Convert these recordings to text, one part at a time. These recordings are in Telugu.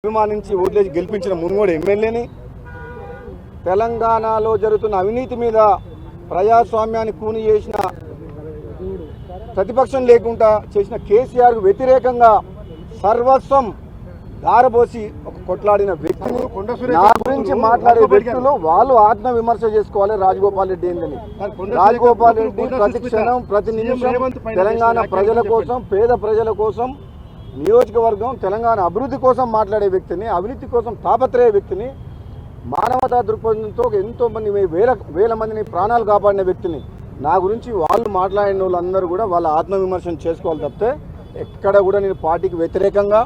అభిమానించి ఓట్లేసి గెలిపించిన మునుగోడు ఎమ్మెల్యేని తెలంగాణలో జరుగుతున్న అవినీతి మీద ప్రజాస్వామ్యాన్ని కూని చేసిన ప్రతిపక్షం లేకుండా చేసిన కేసీఆర్కు వ్యతిరేకంగా సర్వస్వం దారబోసి ఒక కొట్లాడిన వ్యక్తిని నా గురించి మాట్లాడే వ్యక్తులు వాళ్ళు ఆత్మ విమర్శ చేసుకోవాలి. రాజగోపాల్ రెడ్డి ఏందని రాజగోపాల్ రెడ్డి ప్రతి క్షణం ప్రతి నిమిషం తెలంగాణ ప్రజల కోసం పేద ప్రజల కోసం నియోజకవర్గం తెలంగాణ అభివృద్ధి కోసం మాట్లాడే వ్యక్తిని అవినీతి కోసం తాపత్రయ వ్యక్తిని మానవతా దృక్పథంతో ఎంతోమంది వేల మందిని ప్రాణాలు కాపాడిన వ్యక్తిని నా గురించి వాళ్ళు మాట్లాడిన వాళ్ళందరూ కూడా వాళ్ళ ఆత్మవిమర్శన చేసుకోవాలి తప్పితే ఎక్కడ కూడా నేను పార్టీకి వ్యతిరేకంగా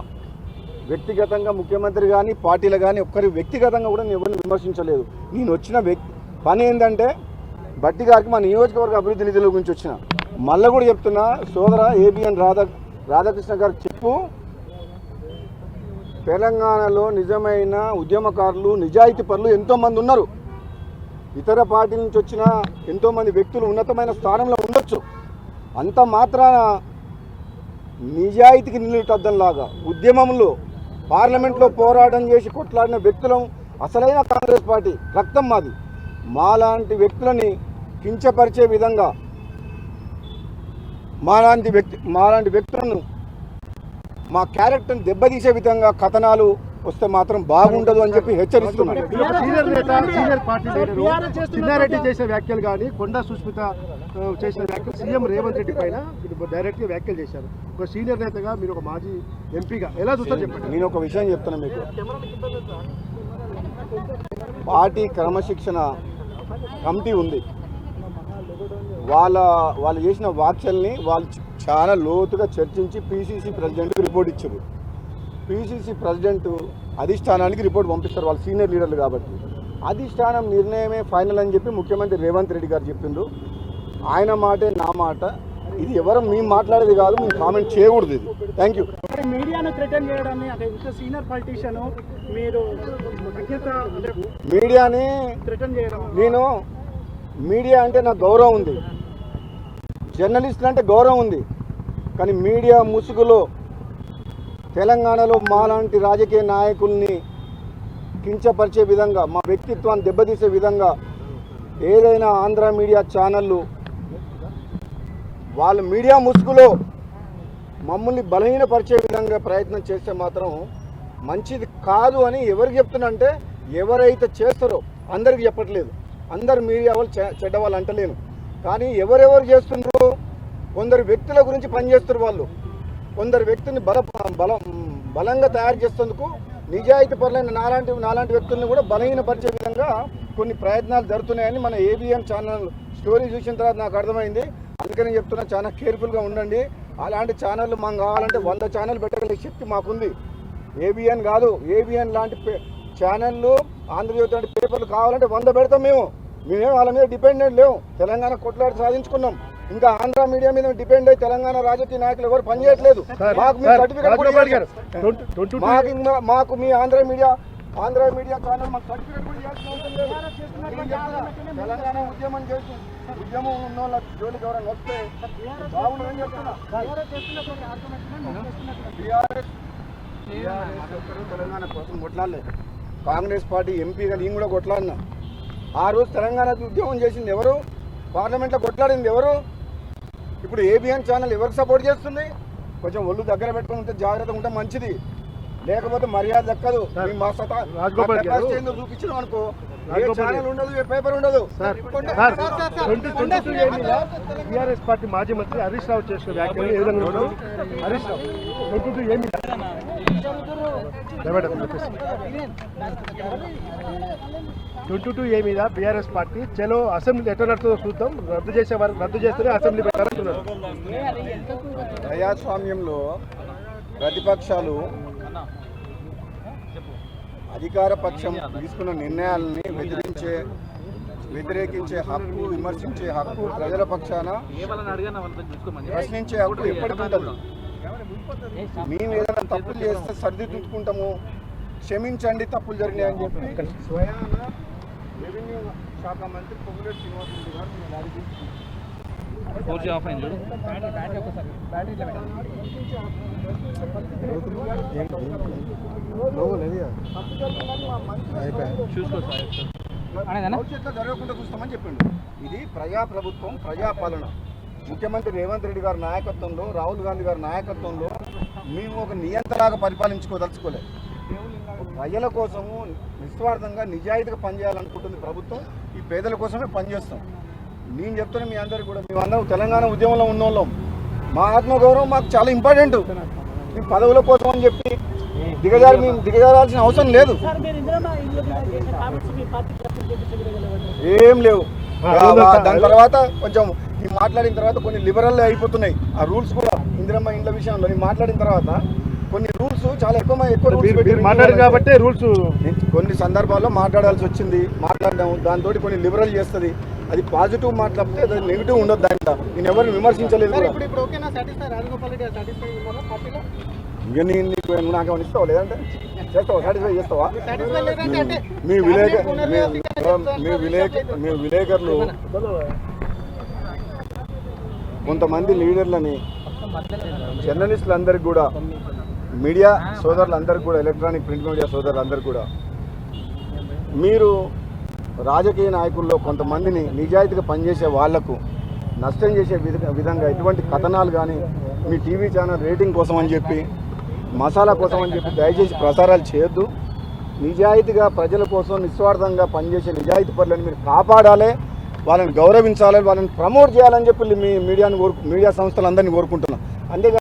వ్యక్తిగతంగా ముఖ్యమంత్రి కానీ పార్టీలు కానీ ఒక్కరి వ్యక్తిగతంగా కూడా నేను ఎవరిని విమర్శించలేదు. నేను వచ్చిన పని ఏంటంటే బట్టి గారికి మా నియోజకవర్గ అభివృద్ధి నిధుల గురించి వచ్చిన మళ్ళీ కూడా చెప్తున్నా సోదర ఏబిఎన్ రాధాకృష్ణ గారు చెప్పు, తెలంగాణలో నిజమైన ఉద్యమకారులు నిజాయితీ పరులు ఎంతోమంది ఉన్నారు. ఇతర పార్టీ నుంచి వచ్చిన ఎంతోమంది వ్యక్తులు ఉన్నతమైన స్థానంలో ఉండొచ్చు. అంత మాత్రాన నిజాయితీకి నిలుటద్దంలాగా ఉద్యమంలో పార్లమెంట్లో పోరాటం చేసి కొట్లాడిన వ్యక్తులం అసలైన కాంగ్రెస్ పార్టీ రక్తం మాది. మాలాంటి వ్యక్తులని కించపరిచే విధంగా మాలాంటి వ్యక్తులను మా క్యారెక్టర్ని దెబ్బతీసే విధంగా కథనాలు వస్తే మాత్రం బాగుండదు అని చెప్పి హెచ్చరిస్తున్నారు. చిన్నారెడ్డి చేసే వ్యాఖ్యలు కానీ కొండా సుస్మిత చేసిన వ్యాఖ్యలు సీఎం రేవంత్ రెడ్డి పైన డైరెక్ట్గా వ్యాఖ్యలు చేశారు. ఒక సీనియర్ నేతగా మీరు ఒక మాజీ ఎంపీగా ఎలా చూస్తారు చెప్పండి. నేను ఒక విషయం చెప్తున్నా మీకు, పార్టీ క్రమశిక్షణ కమిటీ ఉంది. వాళ్ళు చేసిన వ్యాఖ్యల్ని వాళ్ళు చాలా లోతుగా చర్చించి పీసీసీ ప్రెసిడెంట్కి రిపోర్ట్ ఇచ్చారు. పీసీసీ ప్రెసిడెంట్ అధిష్టానానికి రిపోర్ట్ పంపిస్తారు, వాళ్ళు సీనియర్ లీడర్లు కాబట్టి. అధిష్టానం నిర్ణయమే ఫైనల్ అని చెప్పి ముఖ్యమంత్రి రేవంత్ రెడ్డి గారు చెప్పిండు. ఆయన మాటే నా మాట, ఇది ఎవరు మేము మాట్లాడేది కాదు, మేము కామెంట్ చేయకూడదు. ఇది థ్యాంక్ యూ. మీడియాను థ్రెటన్ చేయడాన్ని సీనియర్ పొలిటీషియన్ మీరు మీడియాని థ్రెటన్ చేయడం, నేను మీడియా అంటే నాకు గౌరవం ఉంది, జర్నలిస్టులు అంటే గౌరవం ఉంది. కానీ మీడియా ముసుగులో తెలంగాణలో మాలాంటి రాజకీయ నాయకుల్ని కించపరిచే విధంగా మా వ్యక్తిత్వాన్ని దెబ్బతీసే విధంగా ఏదైనా ఆంధ్ర మీడియా ఛానళ్ళు వాళ్ళ మీడియా ముసుగులో మమ్మల్ని బలహీనపరిచే విధంగా ప్రయత్నం చేస్తే మాత్రం మంచిది కాదు అని ఎవరికి చెప్తున్నా అంటే ఎవరైతే చేస్తారో అందరికి చెప్పట్లేదు. అందరు మీడియా వాళ్ళు చెడ్డ వాళ్ళు అంటలేను, కానీ ఎవరెవరు చేస్తున్నారు కొందరు వ్యక్తుల గురించి పనిచేస్తారు. వాళ్ళు కొందరు వ్యక్తిని బలంగా తయారు చేసేందుకు నిజాయితీ పరులైన నాలాంటి వ్యక్తులను కూడా బలహీనపరిచే విధంగా కొన్ని ప్రయత్నాలు జరుగుతున్నాయని మన ఏబిఎన్ ఛానల్ స్టోరీ చూసిన తర్వాత నాకు అర్థమైంది. అందుకని చెప్తున్నా, చాలా కేర్ఫుల్గా ఉండండి. అలాంటి ఛానళ్ళు మాకు కావాలంటే 100 ఛానల్ పెట్టగలిగే శక్తి మాకుంది. ఏబిఎన్ కాదు, ఏబిఎన్ లాంటి ఛానళ్ళు ఆంధ్రజ్యోతి లాంటి పేపర్లు కావాలంటే 100 పెడతాం. మేమేం వాళ్ళ మీద డిపెండెంట్ లేవు. తెలంగాణ కొట్లాడి సాధించుకున్నాం. ఇంకా ఆంధ్ర మీడియా మీద డిపెండ్ అయ్యి తెలంగాణ రాజకీయ నాయకులు ఎవరు పనిచేయట్లేదు. మాకు మీ సర్టిఫికేట్ మాకు మీ ఆంధ్ర మీడియా ఛానల్ మాకు సర్టిఫికేట్ కూడా తెలంగాణ ఉద్యమం చేసి ఉద్యమం ఉన్న వాళ్ళ జోలికి ఎవరైనా వస్తే బాగుండదని చెప్తున్నా. తెలంగాణ కోసం కొట్లాడలే, కాంగ్రెస్ పార్టీ ఎంపీగా నేను కూడా కొట్లాడినా. ఆ రోజు తెలంగాణ ఉద్యమం చేసింది ఎవరు? పార్లమెంట్లో కొట్లాడింది ఎవరు? ఇప్పుడు ఏబిఎన్ ఛానల్ ఎవరికి సపోర్ట్ చేస్తుంది? కొంచెం ఒళ్ళు దగ్గర పెట్టుకుని ఉంటే జాగ్రత్తగా ఉంటే మంచిది, లేకపోతే మర్యాద దక్కదు. మా చూపించినాం అనుకో, ఏ ఛానల్ ఉండదు, ఏ పేపర్ ఉండదు. టీఆర్ఎస్ పార్టీ మాజీ మంత్రి హరీష్ రావు చేసిన వ్యాఖ్యలు ఏ విధంగా హరీష్ రావు 22A మీద బీఆర్ఎస్ పార్టీ చలో అసెంబ్లీ ఎట్లా నడుతుందో చూద్దాం, రద్దు చేస్తేనే అసెంబ్లీ పెట్టాలంటున్నారు. ప్రజాస్వామ్యంలో ప్రతిపక్షాలు అధికార పక్షం తీసుకున్న నిర్ణయాలని వ్యతిరేకించే హక్కు, విమర్శించే హక్కు, ప్రజల పక్షాన ప్రశ్నించే హక్కు ఎప్పటికీ ఉంటుంది. మేము ఏదైనా తప్పులు చేస్తే సరిదిద్దుకుంటాము, క్షమించండి తప్పులు జరిగినాయని చెప్పి స్వయాన రెవెన్యూ శాఖ మంత్రి పొంగులేటి శ్రీనివాసరెడ్డి గారు 4G ఆఫ్ అయింది చూడు. చూసుకో సార్. భవిష్యత్తులో జరగకుండా చూస్తామని చెప్పిండు. ఇది ప్రజాప్రభుత్వం, ప్రజాపాలన. ముఖ్యమంత్రి రేవంత్ రెడ్డి గారి నాయకత్వంలో, రాహుల్ గాంధీ గారి నాయకత్వంలో మేము ఒక నియంత్రణగా పరిపాలించుకోదలుచుకోలేదు. ప్రజల కోసము నిస్వార్థంగా నిజాయితీగా పనిచేయాలనుకుంటుంది ప్రభుత్వం. ఈ పేదల కోసమే పనిచేస్తాం. నేను చెప్తున్నా మీ అందరికీ కూడా, మేమందరం తెలంగాణ ఉద్యమంలో ఉన్నోళ్ళం. మా ఆత్మగౌరవం మాకు చాలా ఇంపార్టెంట్. మేము పదవుల కోసం అని చెప్పి దిగజారాల్సిన అవసరం లేదు. ఏం లేవు. దాని తర్వాత కొంచెం ఈ మాట్లాడిన తర్వాత కొన్ని లిబరల్ అయిపోతున్నాయి ఆ రూల్స్ కూడా. ఇందిరమ్మ ఇండ్ల విషయంలో నేను మాట్లాడిన తర్వాత కొన్ని రూల్స్ చాలా ఎక్కువ మాట్లాడారు కాబట్టి రూల్స్ కొన్ని సందర్భాల్లో మాట్లాడాల్సి వచ్చింది. మాట్లాడడం దాంతో కొన్ని లిబరల్ చేస్తుంది. అది పాజిటివ్ మాట్లాడితే అది నెగిటివ్ ఉండదు. దాంట్లో నేను ఎవరిని విమర్శించలేదు. ఇంకా నువ్వు నాకేమైనా ఇస్తావా? లేదంటే చేస్తావా? సాటిస్ఫై చేస్తావా? మీ విలేకరులు కొంతమంది లీడర్లని, జర్నలిస్టులందరికీ కూడా, మీడియా సోదరులందరికీ కూడా, ఎలక్ట్రానిక్ ప్రింట్ మీడియా సోదరులందరికీ కూడా, మీరు రాజకీయ నాయకుల్లో కొంతమందిని నిజాయితీగా పనిచేసే వాళ్లకు నష్టం చేసే విధంగా ఎటువంటి కథనాలు కానీ మీ టీవీ ఛానల్ రేటింగ్ కోసం అని చెప్పి, మసాలా కోసం అని చెప్పి దయచేసి ప్రసారాలు చేయొద్దు. నిజాయితీగా ప్రజల కోసం నిస్వార్థంగా పనిచేసే నిజాయితీ పరులను మీరు కాపాడాలి, వాళ్ళని గౌరవించాలి, వాళ్ళని ప్రమోట్ చేయాలని చెప్పి మీ మీడియా సంస్థలందరినీ కోరుకుంటున్నాం. అంతేగా